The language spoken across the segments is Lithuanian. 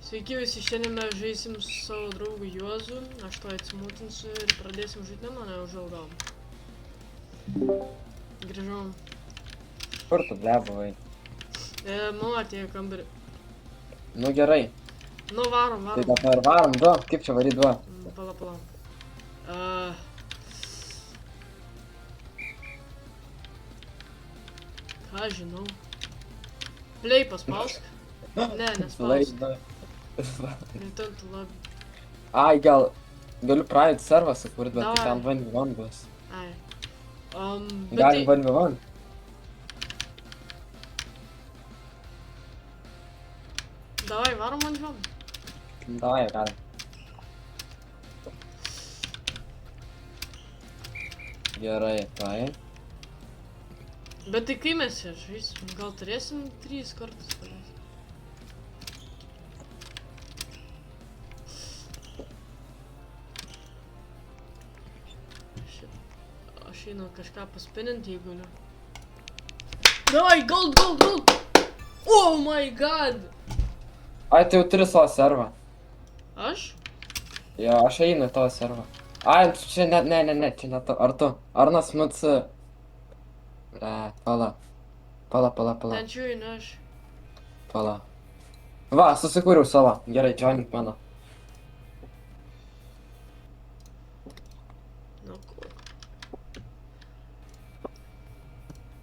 Sveiki visi, šiandien mes žaisim su savo draugu Juozu, aš to atsimutinsiu ir pradėsim žaisti mane užilgom. Grįžom. Kur tu blebavai? Mano atėjo kambarį. Nu gerai. Nu varom. Tai dabar varom, du. Kaip čia varyt du? Pala. Ką žinau. Play paspausk. Ne, nespausk. Return to lobby. Ai, galiu private servą sukurt, bet tai Davai. ten 1v1 bus. Ai. Galim 1v1? Davai, varom ant jom. Davai, galim. Gerai, tai. Bet tai kai mes čia žaisim, gal turėsim 3 kartus pradėti. Aš einu kažką paspininti, jeigu ne. Davai, gold! Oh my god! Ai, tai jau turi savo servą. Aš? Jo, aš einu į tavo servą. Ai, čia ne, čia ne tu. Ar tu? Arnas Muts... Pala. Ten čia einu aš. Pala. Va, susikūriau savo. Gerai, joinink mano. Nu kur?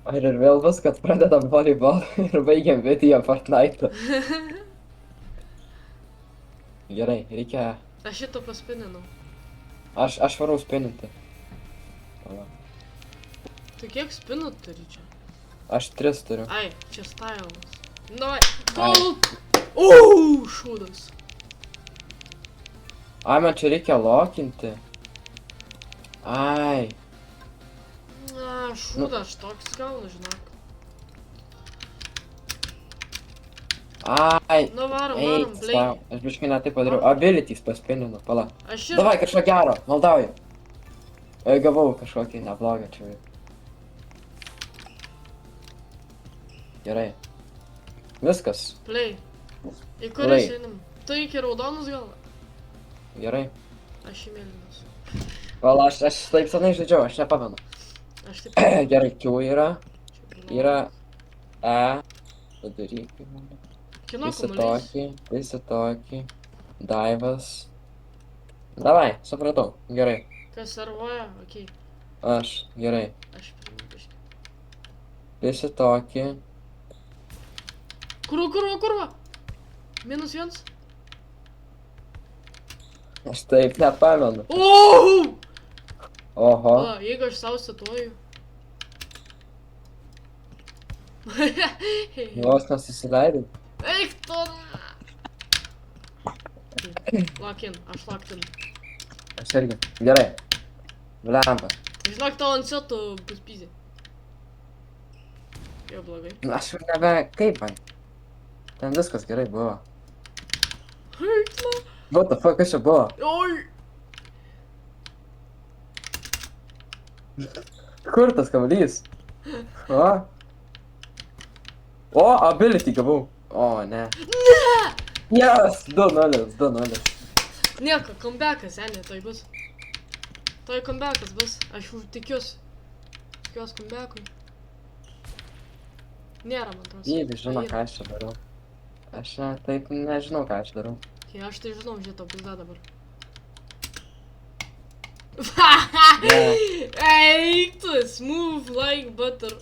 Ar ir vėl bus, kad pradedam volleyball ir baigiam video Fortnite. Gerai, reikia... Aš šitą paspininau. Aš varau spininti. Pala. Tai kiek spinų turi čia? Aš 3 turiu. Ai, čia stylas. Davai, gold! Šūdas. Ai, man čia reikia lokinti. Ai. Šūdas toks gauna, žinok. Ai. Nu varom, Eik, play. aš biškai ne taip padariau. Abilities paspininu, pala. Aš ir... Davai, kažko gero, maldauju. Gavau kažkokį neblogą čia. Gerai. Viskas. Play. Į kuris einam? Tu iki raudonus gal? Gerai. Aš į mėlynas. Pala, aš taip senai žaidžiau, aš nepamenu. Aš taip... Gerai, Q yra. Yra E. Padaryk. Kino kamuolys. Visi tokį. Daivas. Davai, supratau. Gerai. Kas servuoja? Okei. Aš. Gerai. Aš pirmą biškį. Visi tokį. Kurva! -1. Aš taip nepamenu. Oho. Jeigu aš savo statuoju. Vos nesusileidai. Eik tu! Lock-in, aš locked-in. Aš irgi. Gerai. Blemba. Žinok, tavo ant setų bus pizė. Jau blogai. Aš jau nebe... Kaip man? Ten viskas gerai buvo. Eik tu! What the fuck, kas čia buvo? Oi! Kur tas kamuolys? O, ability gavau. O, ne. Ne! Yes, 2-0. Nieko, comebackas, senė, tai bus. Tai comebackas bus, aš jau tikiuosi. Tikiuosi comebackui. Nėra, man atrodo. Jeigu žino, ką aš čia darau. Aš taip nežinau, ką aš darau. Okay, aš tai žinau, žito pizda dabar. Eik tu, smooth like butter.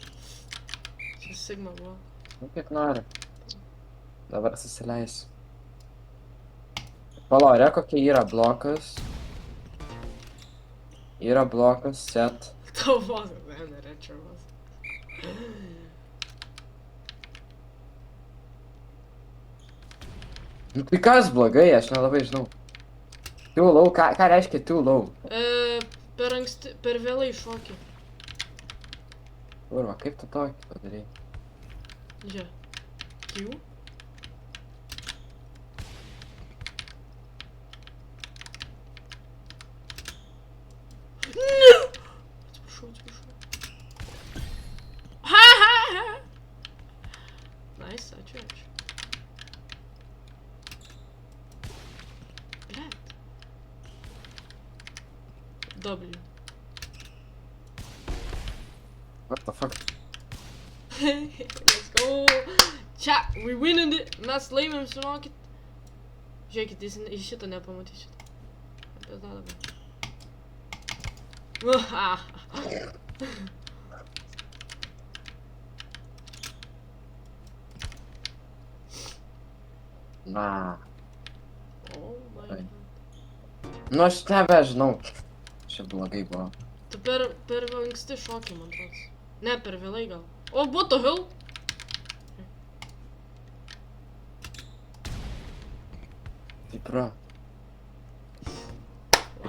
Čia Sigma buvo. Nu, kaip nori. Dabar susileisiu. Palauk, kokia yra blokas. Yra blokas, set. Tau vos, man, rečiavas. Nu, tai kas blogai, aš nelabai žinau. Too low, ką reiškia too low? Per anksti, per vėlai šokį. Kurva, kaip tu tokį padarai? Žiūrė. Q. Ne! Atsiprašau. Nice, ačiū. W. What the fuck? Let's go. Čia, we winning it. Mes laimėm, žinokit. Žiūrėkit, jis iš šito nepamatysit. Apie tą dabar. Na. Oh my Oi. god. Nu aš nebežinau. Čia blogai buvo. Tu per anksti šokį, man atrodo. Ne, per vėlai gal. O, what the hell? Taip yra.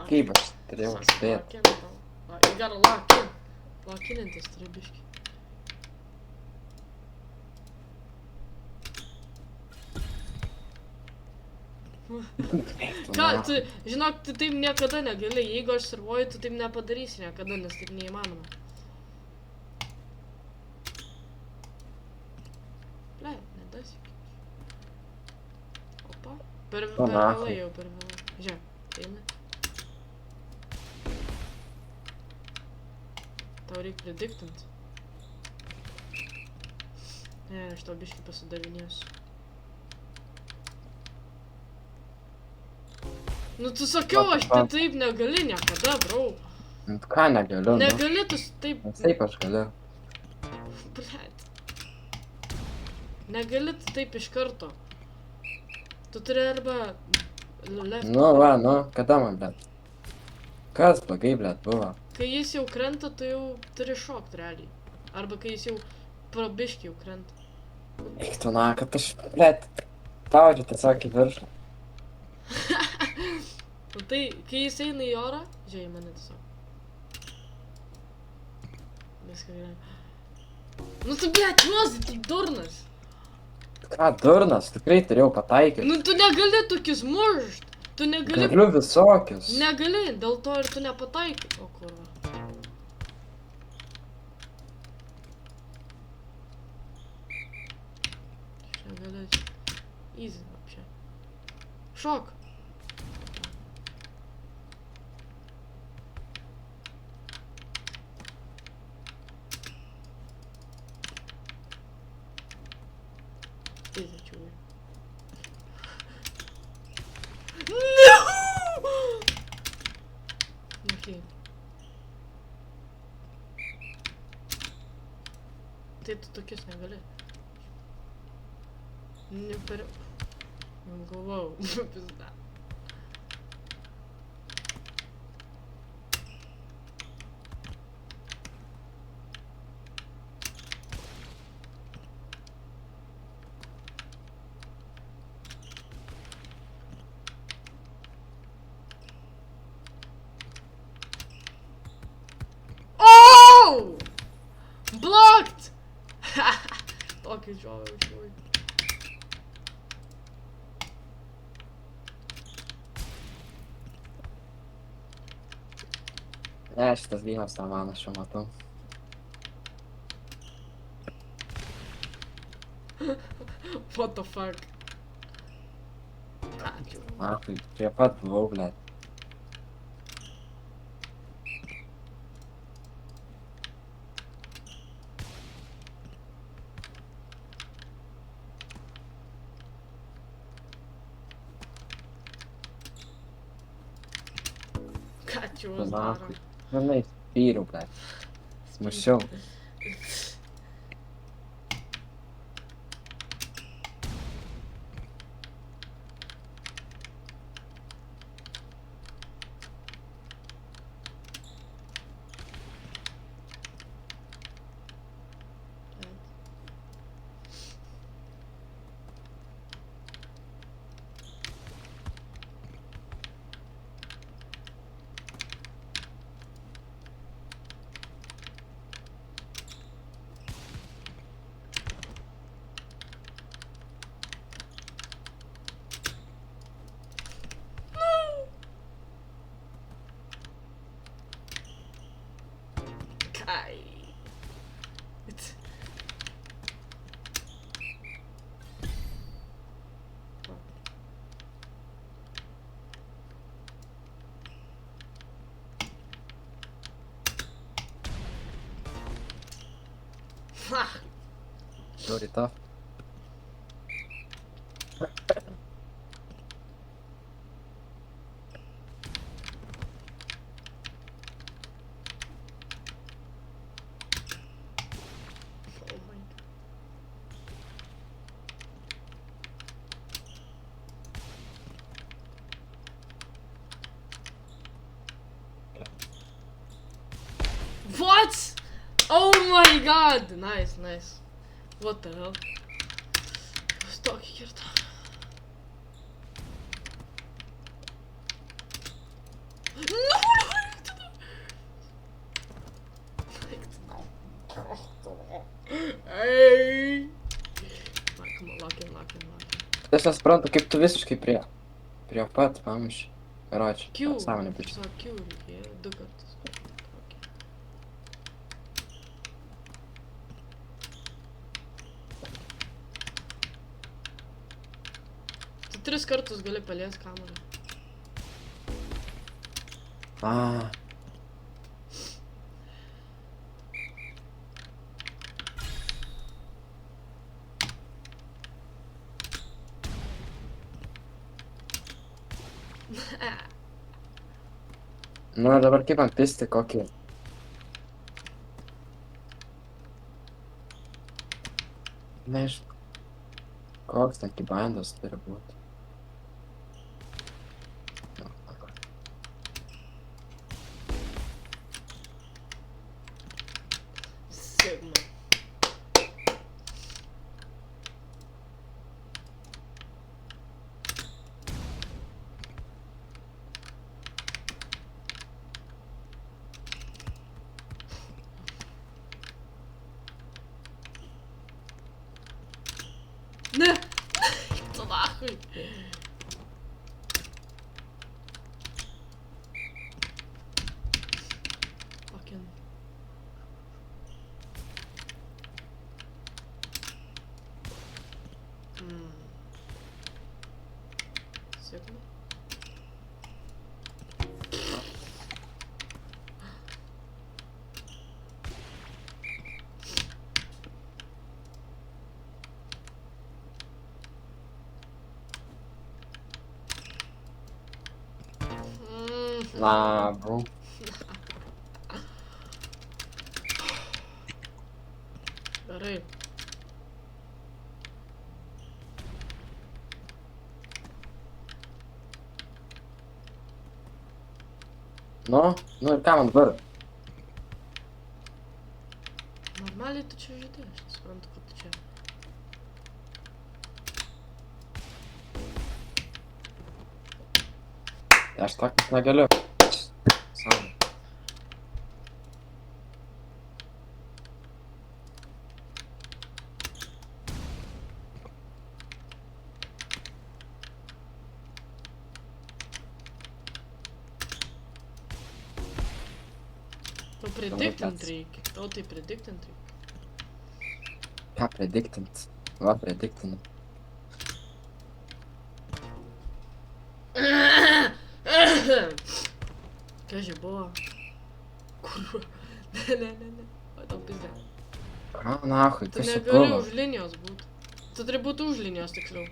Kaip aš turėjau spėti. Lock in, bro. You gotta lock in. Lock in intis turi biški. Ką, tu, žinok, tu taip niekada negali. Jeigu aš servuoju, tu taip nepadarysi niekada, nes taip neįmanoma. Ble, nedasik. Opa. Per vėlai jau, per vėlai. Žiūrėk, eina. Tau reikia prediktint. Ne, aš tau biškį pasidavinėsiu. Nu tu sakiau, aš taip negali niekada, bro. Nu ką negaliu, nu. Negali tu taip... Taip aš galiu. Blet. Negali tu taip iš karto. Tu turi arba... left. Nu va, nu, kada man, blet? Kas blogai, blet, buvo? Kai jis jau krenta, tu jau turi šokt realiai. Arba kai jis jau pro biškį jau krenta. Eik tu na, kad aš, blet, spaudžiu tiesiog į viršų. Nu tai, kai jis eina į orą, žiūrėjai mane tiesiog. Viską gerai. Nu tu, blet, juozai, tu durnas. Ką, durnas, tikrai turėjau pataikyti. Nu tu negali tokius mušt. Tu negali... Galiu visokius. Negali, dėl to ir tu nepataikai. O kurva. Aš negalėčiau. Easy, apšė. Šok. Easy, čuvai. No! Okay. Tai tu tokius negali. Ne per... Galvojau, pizda. Oh! Blocked! Tokį žiovį užuoju. Ne, šitas vynas tą mano šiuo metu. What the fuck? Ačiū. Na, tai prie pat buvau, blet. Ką čia jūs Na, daro? tai spyriau, blet. Smušiau. Sorry, tough. Oh my god. What? Oh my god! Nice, nice. What the hell? Stok hier dan. Ei! Vai, come on, lock in, lock in, lock in. Tiesiog suprantu, kaip tu visiškai prie pat pamuši. Karoči, Q. sąmonė bičiu. Tiesiog Q reikėjo 2 kartus. Okay. Tu 3 kartus gali palies kamerą. A. Nu, dabar kaip man pisti kokį. Nežinau. Koks ten kibandas turi būti. Sigma. Не! Что нахуй? Fucking. Sigma? Nah, bro. Gerai. Nu ir ką man dabar? Normaliai tu čia žaidai, aš nesuprantu, kad tu čia. Aš tak negaliu. Sąmonė. Tau predictant reikia. Tau tai predictant reikia. Ką prediktint? Va, prediktint. Kas čia buvo? Kurva. Ne. O tau pizda. Ką nahui, Tu kas čia negali buvo? už linijos būt. Tu turi būt už linijos tiksliau.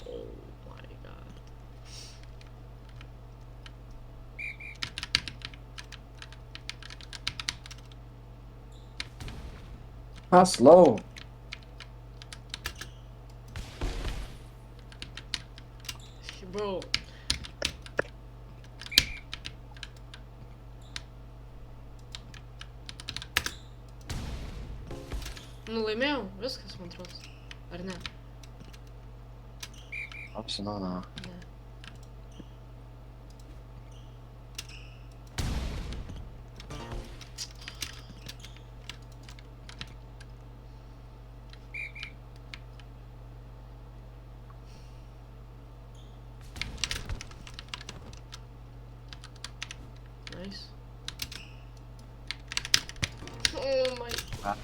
Oh my god. Ką slow? Bro. Nu laimėjau, viskas man atrodo. Ar ne? Žinau, na. Ne. Nice. Oh my. Ah.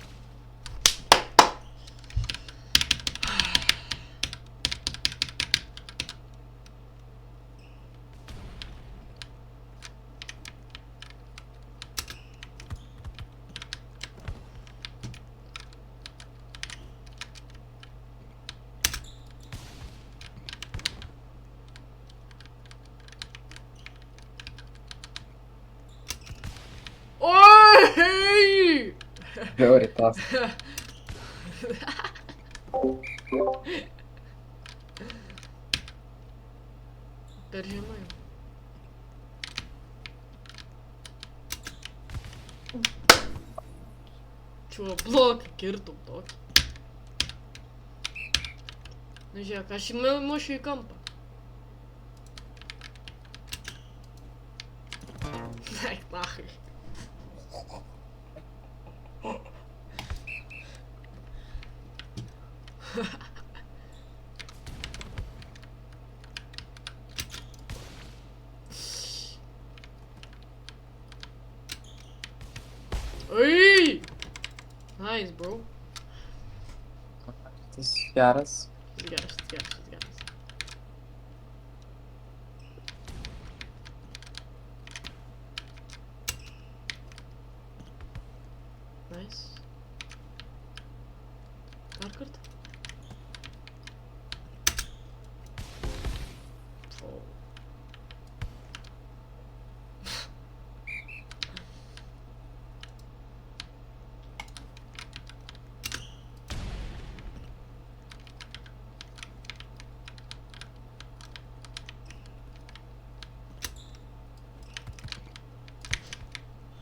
Žiauriai tas. Per žemai. Čiuo bloką kirtum tokį. Na žiūrėk, aš mušiu į kampą. Eik, nachai. Oi! Nice, bro. Tas geras. Geras, geras, geras. Nice. Dar kartą. Oh.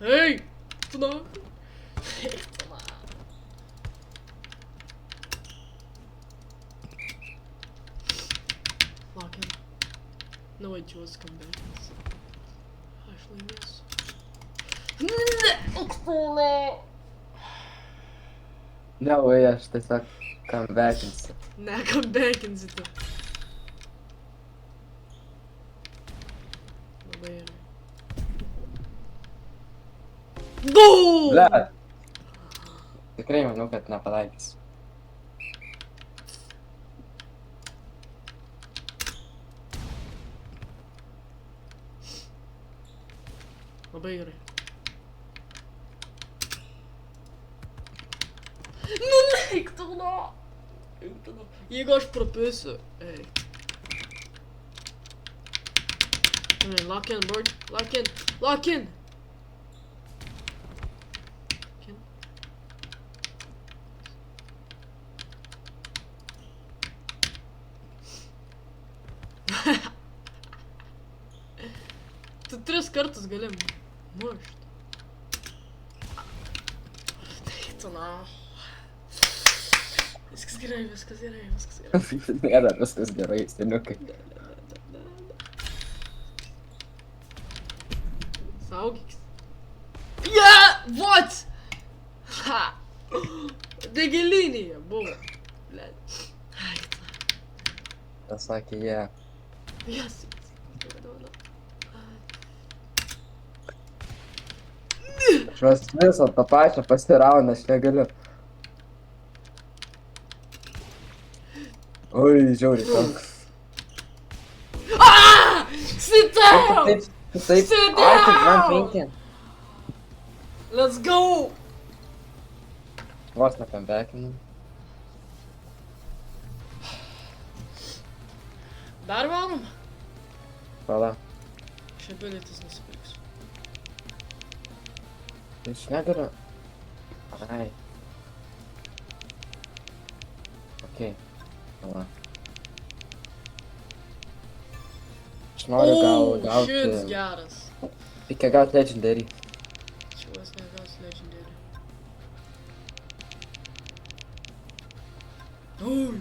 Hey! Tuna! Hey, tuna! Lock in. No way, Jules come back. Aš laimėsiu. Ne! Ne, oi, aš tiesiog comebackinsiu. Ne, comebackinsi tu. Labai gerai. Goal! Ble. Tikrai manau, kad nepataikys. Labai gerai. Nu, neik tu nuo! Jeigu aš prapisiu, ei. Lock in, board. Lock in. Lock in! Lock in. Tu 3 kartus gali mušt. Tai tu na. Viskas gerai, viskas gerai, viskas gerai. Ne, dar viskas gerai, seniukai. Saugikis. Yeah! What? Ha! Degelinėje buvo. Blet. Ai, Tas sakė, jie. Yes. Aš visą tą pačią pasiraunu, aš negaliu. Oi, žiauriai toks. Ah! Sit down! Taip, taip. Sit Ai, tik man down! 5. Let's go! Vos necomebackinu. Dar varom? Pala. Šią bilietis nusipirksiu. Aš negaliu. Ai. Okei. Pala. Aš noriu gal Šits gauti... geras. Reikia gauti legendary. Šiuos negaus legendary. Ui.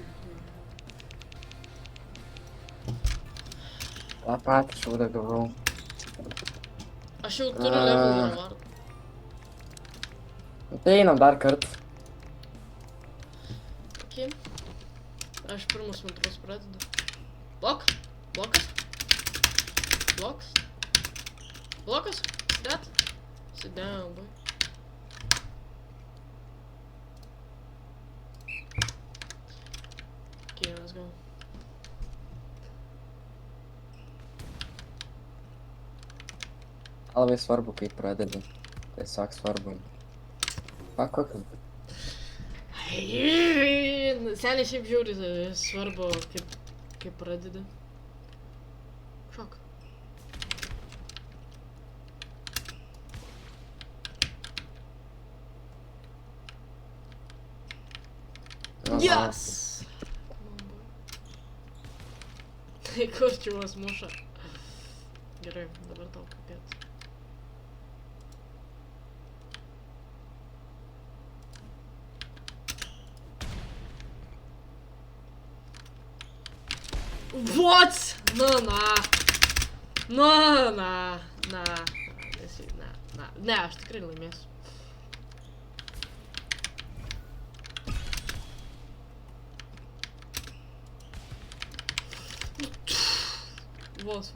tą patį šaudą gavau. Aš jau turiu level reward. Tai einam dar kartą. Ok. Aš pirmus mantrus pradedu. Blok. Blokas. Bloks. Blokas. That. Sit down, boy. Okay, let's go. Labai svarbu, kai pradedi. Tiesiog svarbu. Pakokiu. Seniai šiaip žiūri svarbu, kaip pradedi. Šok. Yes! Tai kur čiūvas muša? Gerai, dabar tau kapėt. What? Ne, aš tikrai laimėsiu. Vos.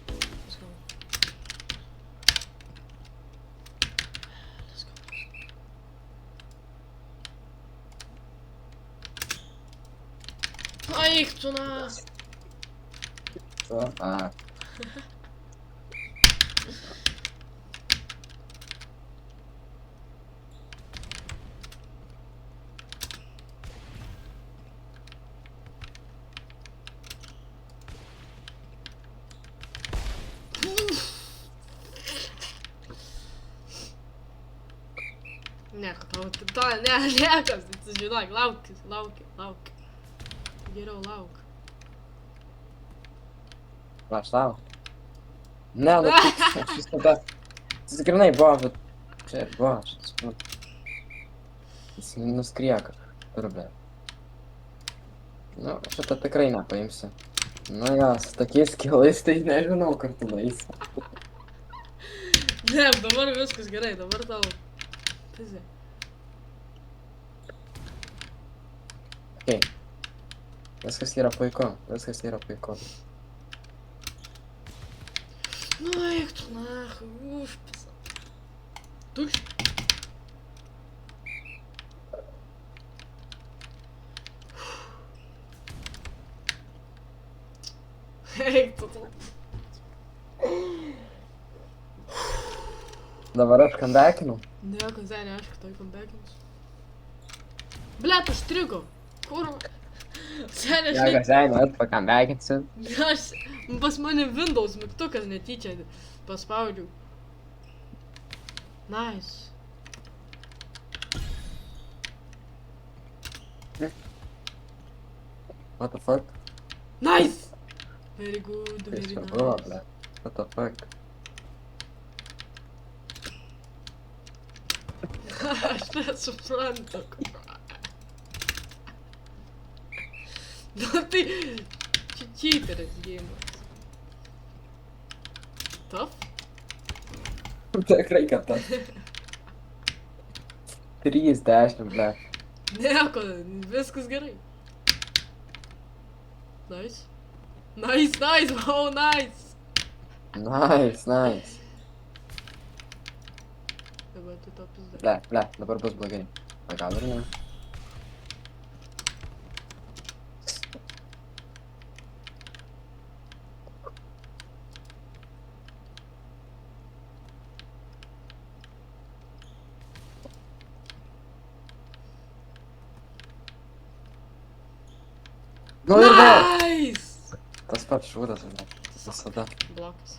Let's go. Eik tu na. Ne, nekas, tu žinok, lauk. Geriau lauk. Aš tau. Ne, nu, aš visada. Susikrinai buvo, bet čia ir buvo, aš suprantu. Jis nuskrieja kažkur, bet. Nu, šitą tikrai nepaimsiu. Nu jo, su tokiais skillais tai nežinau, kur tu nueisi. Ne, dabar viskas gerai, dabar tau. Pizė. Okei. Viskas yra puiku. Nu, eik tu nahai, užpisa. Tukš. Eik tu. Dabar aš comebackinu. Ne, Kazanė, aš kitoj comebackins. Blet, užstrigo. Kur? Senė, Ja, Kazanė, aš pacomebakinsiu. Aš, pas mane Windows mygtukas netyčia paspaudžiau. Nice. What the fuck? Nice! Very good, Tai very čia buvo, nice. ble. What the fuck? Aš nesuprantu. Nu tai, čia cheateris gėjimas. Tough? Tikrai, kad tas. 3-10, ble. Nieko, viskas gerai. Nice. Nice, oh nice. Nice. Dabar tu to pizda. Ble, dabar bus blogai. A gal ir ne? Nu ir vėl! Nice! Tas pats šūdas, ble. Visada. Blokas.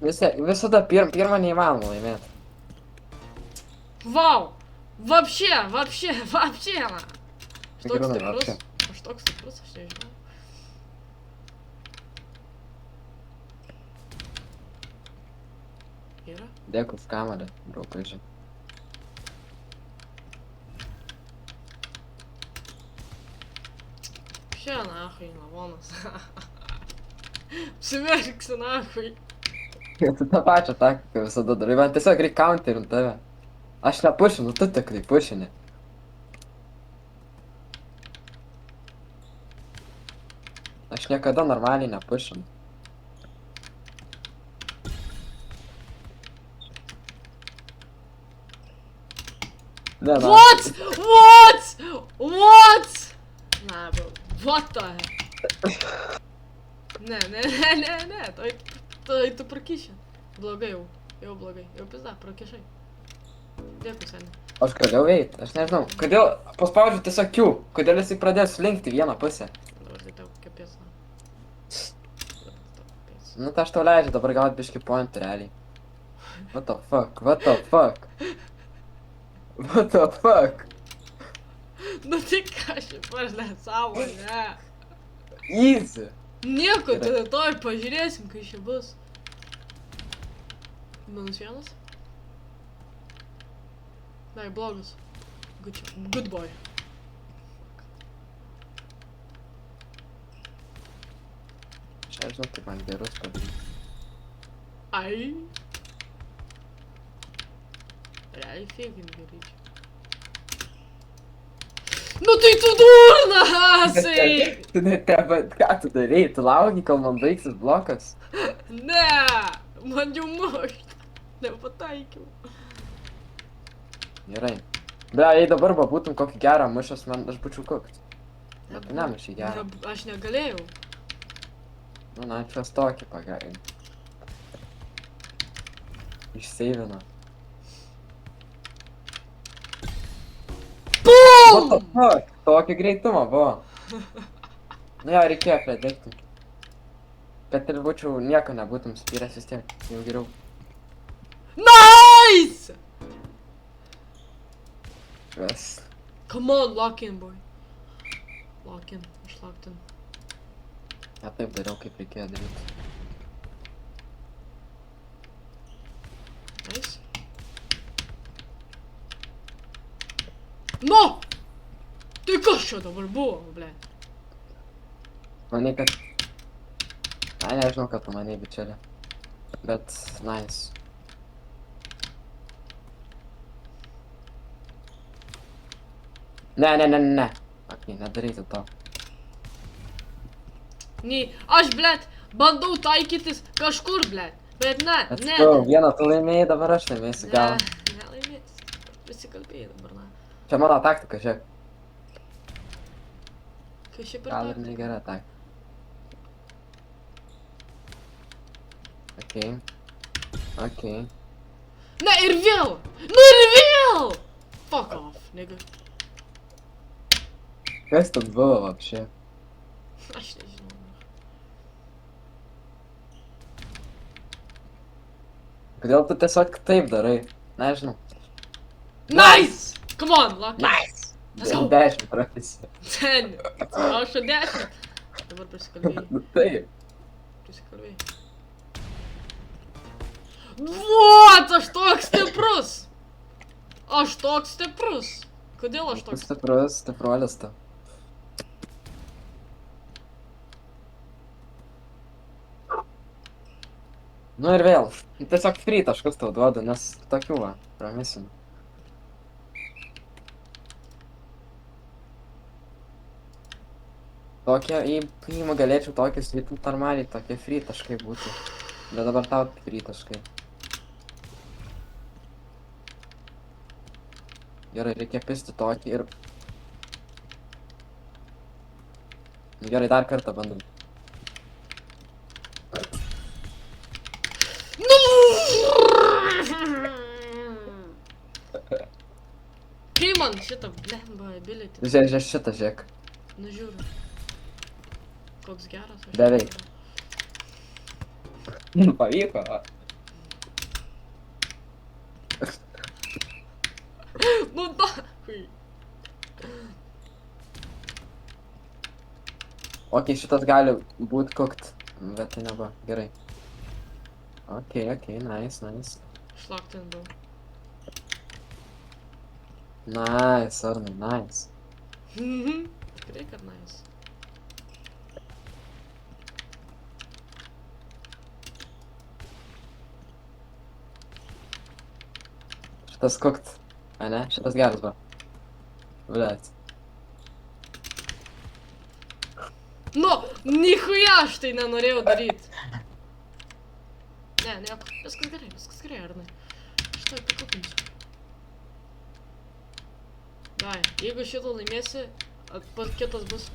Visada pirmą neįmanoma laimėti. Vau! Вообще, man. Aš toks Tikrai, stiprus. вообще. Aš nežinau. Yra? Dėkui už kamerą, draugai. Še nahai, lavonas. Apsiverksi nahai. Tu tą pačią taktiką visada darai, man tiesiog reikia counterint tave. Aš nepušinu, tu tikrai pušini. Aš niekada normaliai nepušinu. Ne, na. What? Na, bro. What the heck? Ne. Tai tu prakišė. Blogai jau. Jau blogai. Jau pizda, prakišai. Dėkui, seniai. Aš galėjau eit, aš nežinau. Kodėl paspaudžiu tiesiog Q? Kodėl jisai pradėjo slinkti vieną pusę? Dabar tai tau kapės, na. Nu tai aš tau leidžiu, dabar gaut biškį point realiai. What the fuck, what the fuck? What the fuck? Nu tai ką aš per nesąmonę. Easy. Nieko, Gerai. tada toj pažiūrėsim, kai čia bus. -1. Dai, blogas. Good boy. Čia žinau, kaip man gerus padaryti. Ai. Realiai feigint gerai čia. Nu tai tu durnasai! Tu neteba, ką tu darai? Tu lauki, kol man baigsis blokas? Ne! Man jau mušt. Nepataikiau. Gerai. Be, jei dabar būtum kokį gerą mušęs, man aš būčiau koks. Bet tu nemušai gerą. Aš negalėjau. Nu, na, čia tokį pagaim. Išseivino. What the BOOM! fuck? Tokį greitumą buvo. Nu jo, reikėjo pradėti. Bet ir būčiau nieko nebūtum spyręs vis tiek. Jau geriau. Nice! Ves. Come on, lock in, boy. Lock in, aš locked in. Ja taip dariau, kaip reikėjo daryti. Nice. No! Tai kas čia dabar buvo, ble? Manai, kad... Ai, nežinau, kad tu manai, bičiulė. Bet, nice. Ne. Ok, nedaryti to. Nei, aš, blet, bandau taikytis kažkur, blet. Bet ne, Let's ne. go, vieną tu laimėjai, dabar aš laimėsiu, gal. Ne, nelaimėsi. Prisikalbėjai dabar, na. Čia mano taktika, žiūrėk. Kai šiaip ir Gal ir tak. negera taktika. Ok. Ne, ir vėl! Nu ir vėl! Fuck off, nigga. Kas ten buvo, vapšė? Aš nežinau. Kodėl tu tiesiog taip darai? Nežinau. Nice! Come on, lock in. Nice! Let's go. 10 profesija. 10. Aš 10. Dabar prisikalbėjai. Nu taip. Prisikalbėjai. What? Aš toks stiprus! Aš toks stiprus! Kodėl aš toks? Stiprus, stipruolis tu. Nu ir vėl. Tiesiog free taškus tau duodu, nes tokių va, pramisinu. Tokie, jeigu galėčiau tokį svitinti normaliai, tokie free taškai būtų. Bet dabar tau free taškai. Gerai, reikia pisti tokį ir... Gerai, dar kartą bandom. Nu! Kai man šitą blemba ability? Žiūrėk, šitą žiūrėk. Nu žiūriu. Koks geras aš. Beveik. Pavyko. Nu da. Hui. Ok, šitas gali būt kokt, bet tai nebuvo. Gerai. Ok, nice. Šlaktin buvo. Nice, Arnai, nice. Tikrai, kad nice. Šitas kokt. A ne? Šitas geras buvo. Blet. Nu, nichuja aš tai nenorėjau daryti. Ne, viskas gerai, Arnai. Aš tai pakopinsiu. Dai, jeigu šitą laimėsi, kitas bus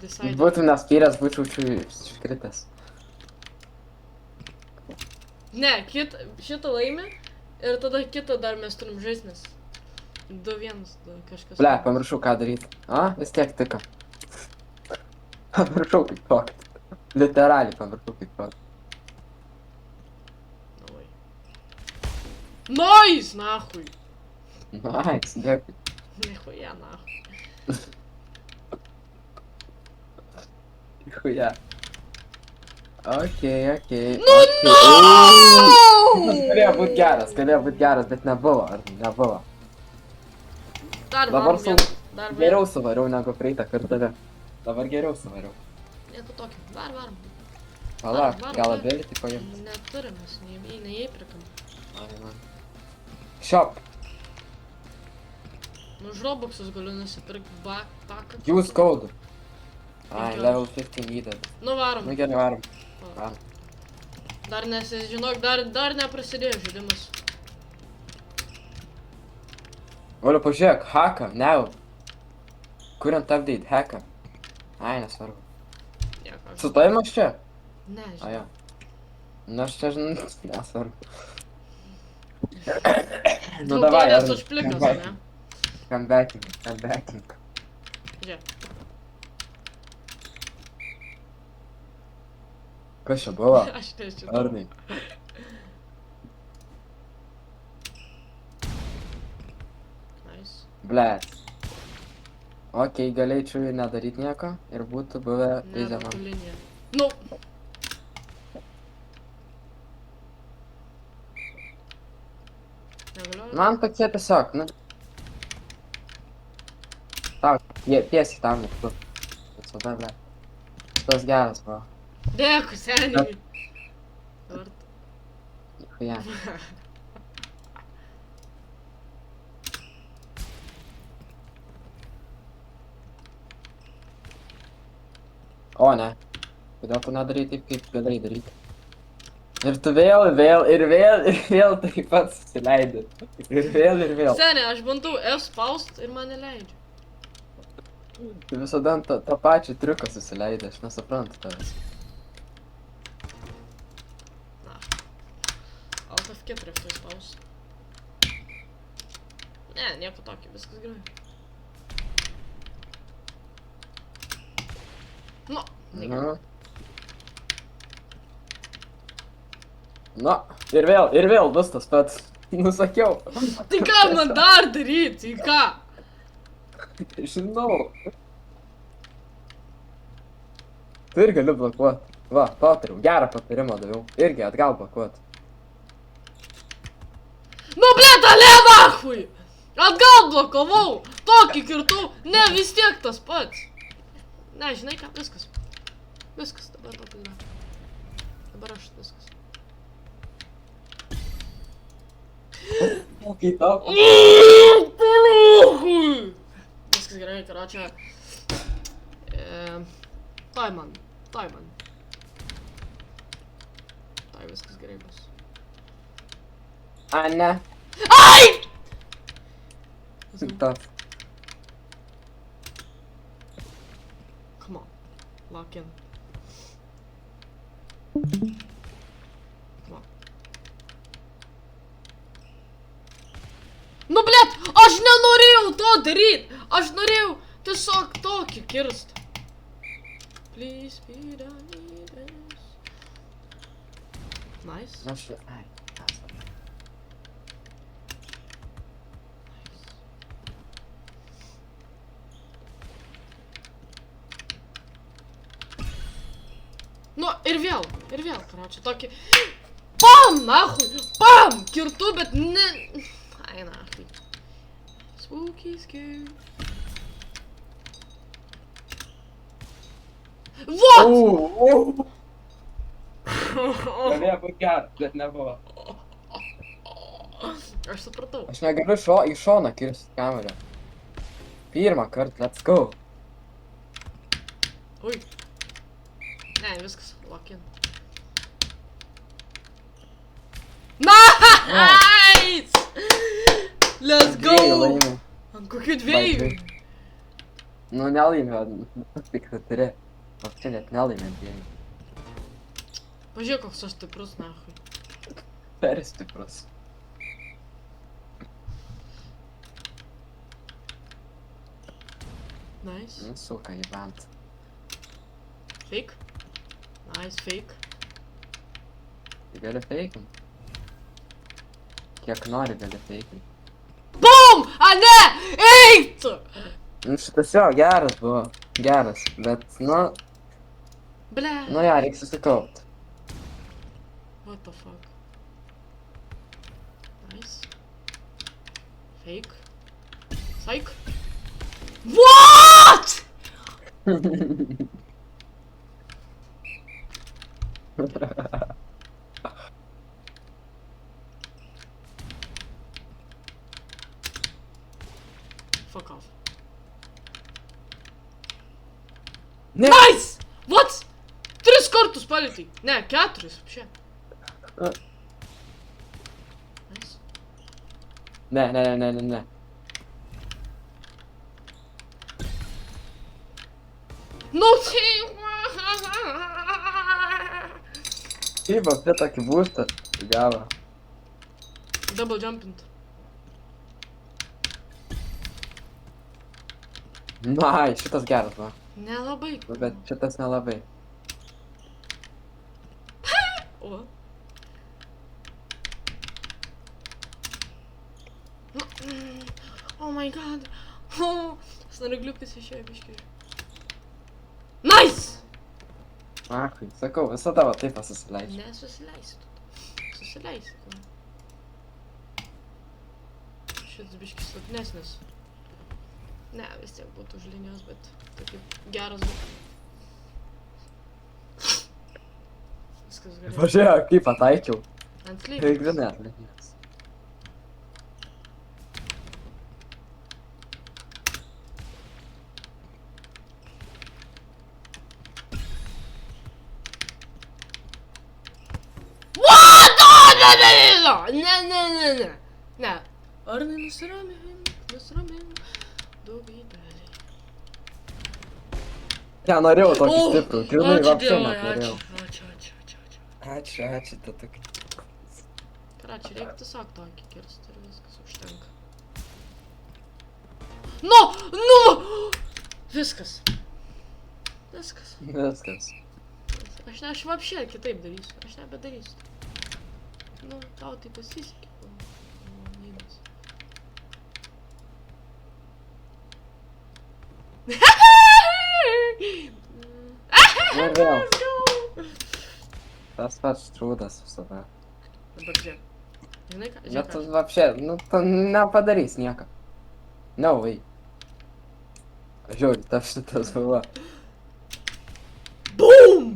decide. Būtum nespyręs, būčiau iškritęs. Ne, šitą laimi ir tada kitą dar mes turim žaisnis. 2-1 kažkas. Ble, pamiršau ką daryti. A, vis tiek tiko. Pamiršau kaip kokt. Literaliai pamiršau kaip kokt. Davai. Найс, нахуй. Найс, дякую. Нихуя, нахуй. Ніхуя. Окей, окей. Ну, окей. no! Galėjo būt geras, bet nebuvo, ar nebuvo. Dar Dabar varom su... vieną. Dar Geriau suvariau negu praeitą kartą. Dabar geriau suvariau. Nieko tokio. Dar varom. Palauk, Varom, gal varom. abėlį tik paimti. Neturim mes, neįprikam. Shop. Nu, už Robuxus galiu nusipirkti backpacką. Use code. Ai, 15. level 15 įdeda. Nu, varom. Nu gerai, varom. Va. Varom. Dar žinok, dar neprasidėjo žaidimas. Oliu, pažiūrėk, haka, ne. Kuriant update, haka. Ai, nesvarbu. Nieko. Su tavim aš čia? Ne, A, žinau. jo. Nu, aš čia, žinai, nesvarbu. Nu, Tu davai, to Arnai, nesu užplikas, come back. ne? Come backing, come backing. Žiūrėk. Kas čia buvo? Aš nežinau. Arnai. Nice. Blet. Okei, galėčiau ir nedaryt nieko ir būtų buvę Ne, easy rautų man. linija. Nu. Negaliu. Man tokie tiesiog, nu. Tau, tiesiai tau nektu. Visada, ble. Tas geras buvo. Dėkui, seniai. Dabar. Ja. O ne. Kodėl tu nedarai taip, kaip galėjai daryti? Ir tu vėl taip pat susileidai. Ir vėl. Seniai, aš bandau F spaust ir man neleidžia. Tu visada ant tą pačią triuką susileidai, aš nesuprantu tavęs. Alt F4 tai spaust. Ne, nieko tokio, viskas gerai. Nu, negerai. Nu, ir vėl bus tas pats. Nusakiau. Tai ką man dar daryti, tai ką? Žinau. Tu ir gali blokuot. Va, patariau, gerą patarimą daviau. Irgi atgal blokuot. Nu, blėt, ale nachui! Atgal blokavau! Tokį kirtau! Ne, vis tiek tas pats! Ne, žinai ką, viskas. Viskas, dabar papilda. Dabar aš viskas. Kai tau. Viskas gerai, karočią. Tai man. Tai viskas gerai bus. A, ne. Ai! Tik tas. Come on. Lock in. Come on. Nu, blėt, aš nenorėjau to daryt! Aš norėjau tiesiog tokį kirst. Please be done this. Nice. Aš... Ai. Nu, ir vėl, karočią, tokį... PAM, nahui, PAM, kirtu, bet ne... Ai, nahui. Spooky scare. What? Galėjo būt geras, bet nebuvo. Aš supratau. Aš negaliu į šoną kirsti kamerą. Pirmą kartą, let's go. Ui. Ne, viskas, lock in. Nice! Let's go! Ant kokių dviejų? Nu, nelaimė, tik tu turi. O čia net nelaimė dviejų. Pažiūrėk, koks aš stiprus, nahui. Per stiprus. Nice. Nu, suka į bant. Fake. Nice, fake. Tai gali feikint. kiek nori gali feikai. BUM! A ne! Eik tu! Nu šitas jo geras buvo, geras, bet Ble. nu jo, reiks susikaupt. What the fuck? Nice. Fake. Psych. What? Fuck off. Ne! Nice! What? 3 kartus palietei. Ne, 4. Šia. Nice. Ne. Nu tai. Kaip apie tokį būstą gavo. Double jumpint. Ai, šitas geras buvo. Nelabai. Bet šitas nelabai. O. Oh my god. Oh. Snaragliukas išėjo biškai. Nice! Akui, sakau, visada va taip susileidžiu. Nesusileisiu. Susileisiu. Šitas biškis silpnesnis. Ne, vis tiek būtų už linijos, bet tokį geras būtų. Viskas gerai. Pažiūrėjau, kaip pataikiau. Ant lygiai. Kaip grinai atlikęs. What? Ne. Ne. Ar nusiramink. Dubydeliai. Ne, norėjau tokį stiprų. Grinai Ačiū vapšė Dievui, net norėjau. ačiū. Ačiū, tai tokia. Karačiui, reikia tiesiog tokį kirsti ir viskas užtenka. Nu! Viskas. Viskas. Aš vapšė kitaip darysiu. Aš nebedarysiu. Nu, tau tai pasisekė. Malonybės. Ir vėl. Tas pats trūdas visada. Dabar žiūrėk. Žinai ką? Bet tu vapšė, tu nepadarys nieko. No way. Žiūrėk, tas šitas buvo. BUM!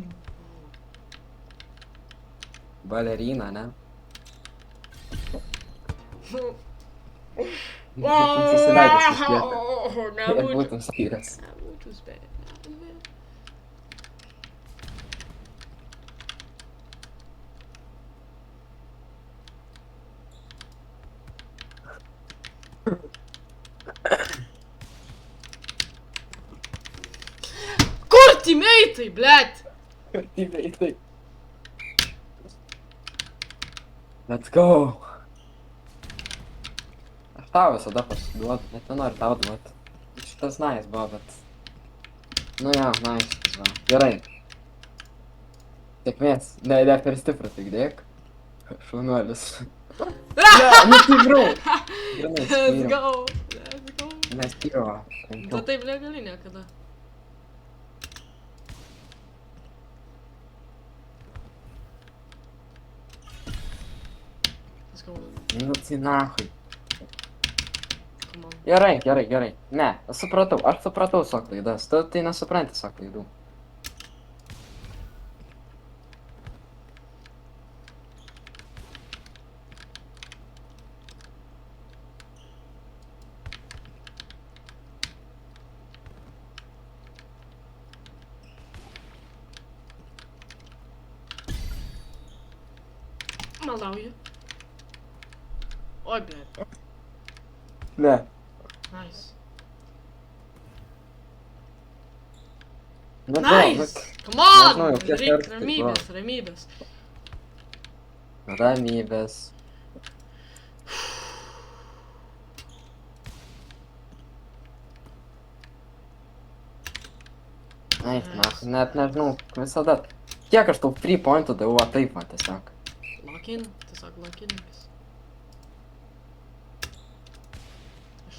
Balerina, ne? Susileidęs iš vietų. Ir Nebūtų. būtum skyręs. Nebūtų spėjęs. Kur timeitai, blet? Tai. Let's go. Aš tau visada pasiduodu, net nenoriu tau duoti. Šitas nice buvo, bet... Nu jo, nice šitas buvo. Gerai. Sėkmės. Ne, per stiprų tik dėk. Šaunuolis. Ne, nusigrau. Gerai, Let's spyriau. go. Nespyriau. Tu taip negali niekada. Let's go. Nu, tai nahui. Come on. Gerai. Ne, aš supratau savo klaidas. Tu tai nesupranti savo klaidų. Maldauju. Oi, blet. Ne. Nice. Nu, Nice! Come nežinau, on! jau kiek Reik kartų ramybės. Ramybės. Eik, net nežinau, visada. Kiek aš tau 3 pointų daviau, taip man tiesiog. Lock in, tiesiog lock in.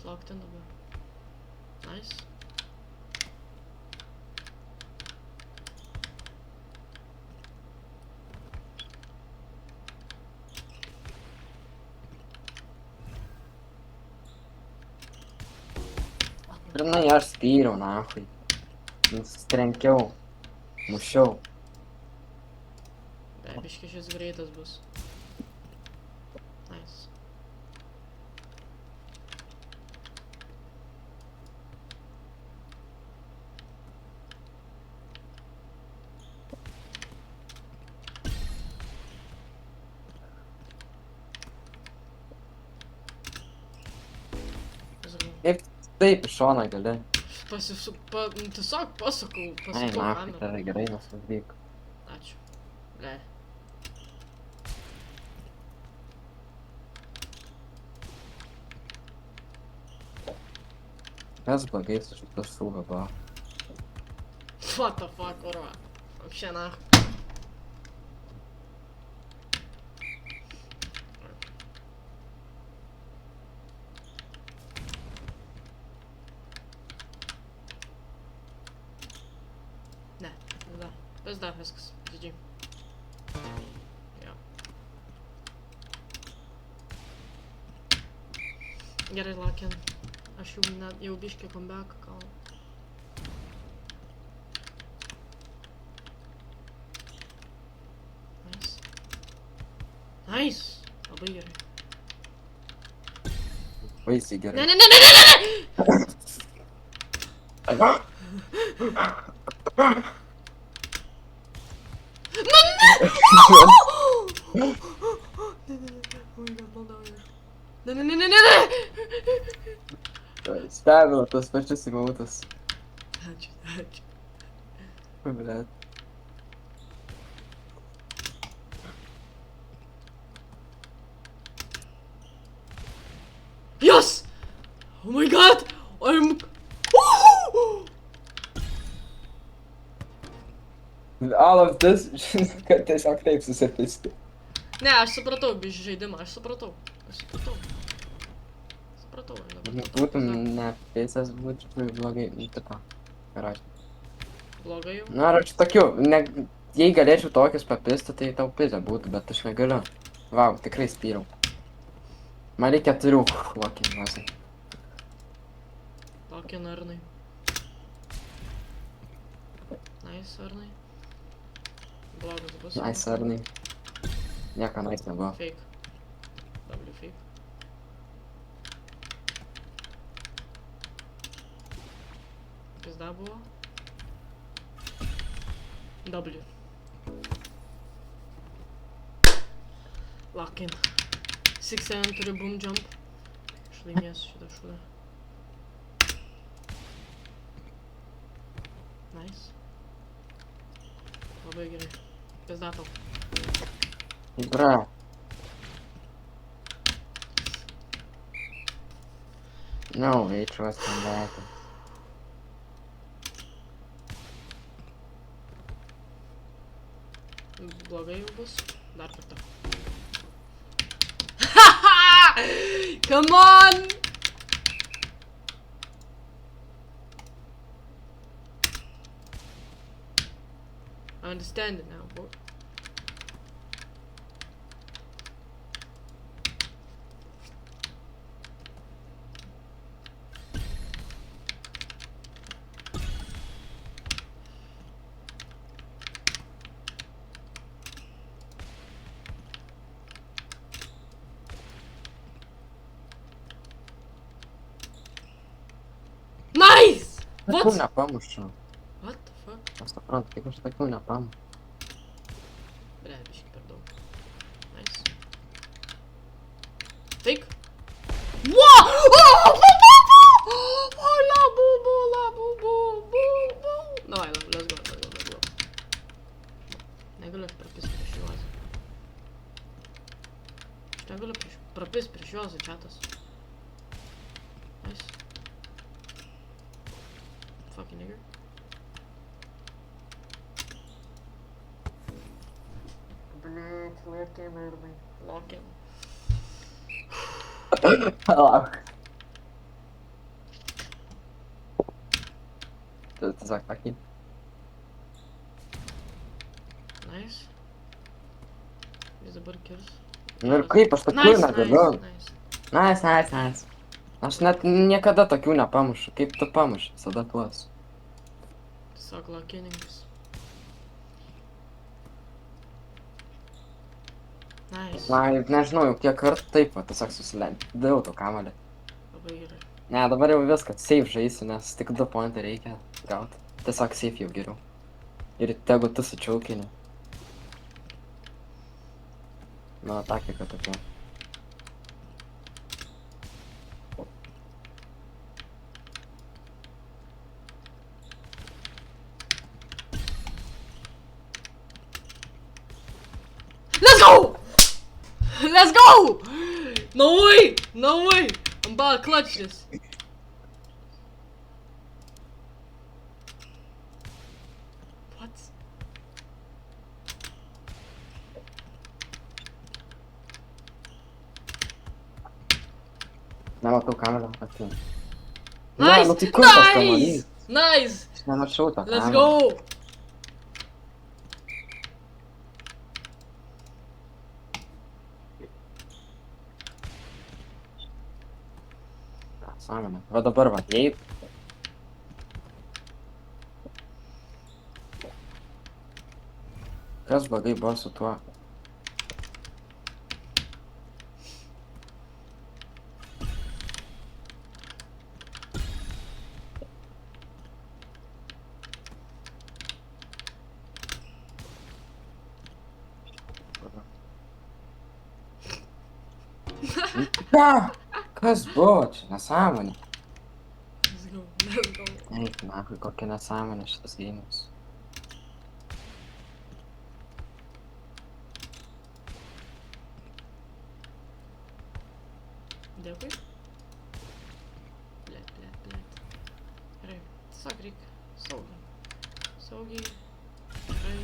locked in dabar. Nice. Grynai aš spyriau, nachui. Trenkiau. Mušiau. Biški šis greitas bus. Nice. Kaip taip iš šono gali. Tiesiog pasakau Ai, kamerą. nachui, tave gerai nesuvdyk. Ačiū. Ble. Kas blogai su šitą šūvą buvo? What the fuck, urva. Вообще нахуй. Ne, da. Pizda, viskas. GG. Jo. Gerai, Lakin. Aš jau biškį comeback gal. Nice. Nice! Labai gerai. Baisiai Ne, gerai. ne, ne, ne, ne, ne, ne! Ne, ne, ne, ne, ne, ne! Stebino tas pačius įmautas. Ačiū, ačiū. Blet. Yes! Oh my god! I'm... All of this, kad tiesiog taip susipisti. Ne, aš supratau biškį žaidimą, aš supratau. Supratau, dabar Būtum nepisęs, būtų blogai. Tipo. Gerai. blogai jau. Na, ar aš tokiu, jei galėčiau tokius papisti, tai tau pizė būtų, bet aš negaliu. Vau, tikrai spyriau. Man reikia 4 lokinuose. Lokin arnai. Nice arnai. Blogas bus. Nice, arnai. Nieko nice nebuvo. Fake. W fake. Pizda buvo. W. Lock in. 6-7 turi boom jump. Aš laimėsiu šitą šūdą. Nice. Labai gerai. Pizda tau. Bra. No, it was come back. Blogai jau bus. Dar kartą. Come on! I understand it now, bro. Nice! Takiau What? nepamuščiau. What the fuck? Aš suprantu, kaip aš takiau nepamuščiau. Ble, biški per daug. Nice. Fake. Wow! Oh, la bubu, bu. Давай, let's go. Negaliu aš prapist prieš juozą. Aš negaliu prapist prieš juozą, čiatas. Nice. Fucking nigger. Блять, локи, мирный. Локи. Palauk. Tu tiesiog pakeitė. Nice. Jis dabar kirs. Nu ir kaip, aš tokių negaliu. Nice. Aš net niekada tokių nepamušu. Kaip tu pamuši visada tuos? Tiesiog lakininkas. Nice. Na, nežinau, jau kiek kartų taip, va, tiesiog susileidžiu. Daviau to kamalį. Labai gerai. Ne, dabar jau viskas, safe žaisiu, nes tik 2 pointai reikia gauti. Tiesiog safe jau geriau. Ir tegu tu sučiaukini. Nu, taktika tokia. Let's go! Let's go! No way! No way! I'm about to clutch this. What? Nematau kamelio, ateinu. Nice! Nu tai kur tas Nice! kamuolys? Nice! Aš nemačiau to Let's kamelio. go! Sąmonė. Va dabar va, jei... Kas blogai buvo su tuo? Ką? Kas buvo čia? Nesąmonė. Let's go, let's go. Eik, nachui, kokia nesąmonė šitas gėjimas. Dėkui. Blet. Gerai, tiesiog reikia saugiai. Saugiai. Gerai.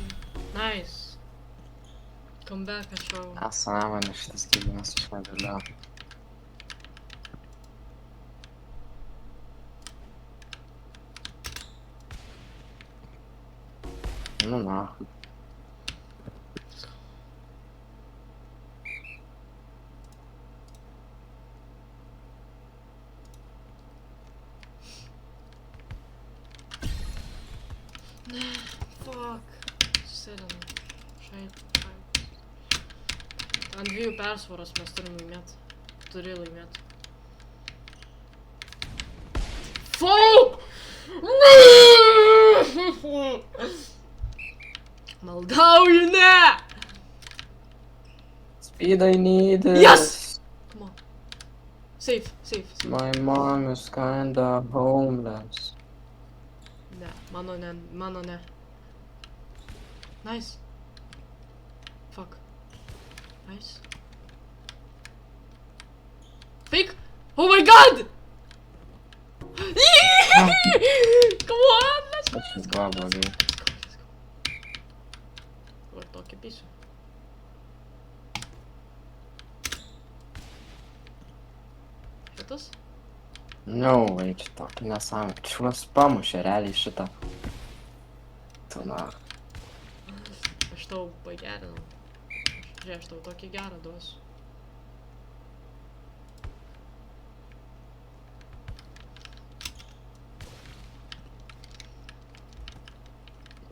Nice. Come back, aš jau. Nesąmonė šitas gėjimas, aš negaliu. Nu, nachui. Fuck. Susėdėm. Šaip. Ant 2 persvaros mes turim laimėt. Turi laimėt. Fuck! Maldauju, ne! Speed I need it. Yes! Come on. Safe. My mom is kinda homeless. Ne, mano ne. Nice. Fuck. Nice. Fake! Oh my god! Come on, let's go. Aš buvo blogai. Dabar tokį pisiu. Šitas? No, vai, čia tokį nesąmonę. Kažkas pamušė realiai šitą. Tu na. Aš tau pagerinau. Žiūrėk, aš tau tokį gerą duosiu.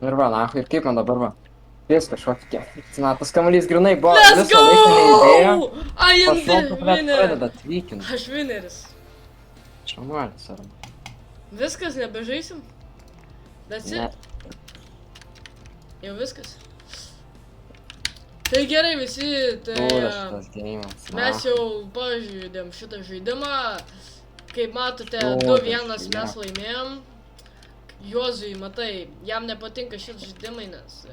Ir va, nachui, ir kaip man dabar va. Vis kažkokį kiek. Na, tas kamuolys grinai buvo Let's visą laiką neįdėjo. go! I am the Pašoku, bet winner! pradeda atvykinti. Aš winneris. Šamuolis, ar ne? Viskas, nebežaisim? That's Ne. it? Jau viskas? Tai gerai visi, tai Būdas šitas gėjimas. mes jau pažaidėm šitą žaidimą. Kaip matote, Būdas, 2-1 jo. mes laimėjom. Juozui, matai, jam nepatinka šitie žaidimai, nes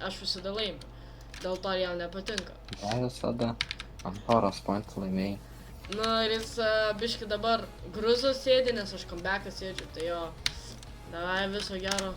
aš visada laimiu. Dėl to jam nepatinka. Ne visada. Ant poros pointų laimėjai. Nu ir jis biški dabar gruzas sėdi, nes aš comebacką sėdžiu, tai jo. Davai, viso gero.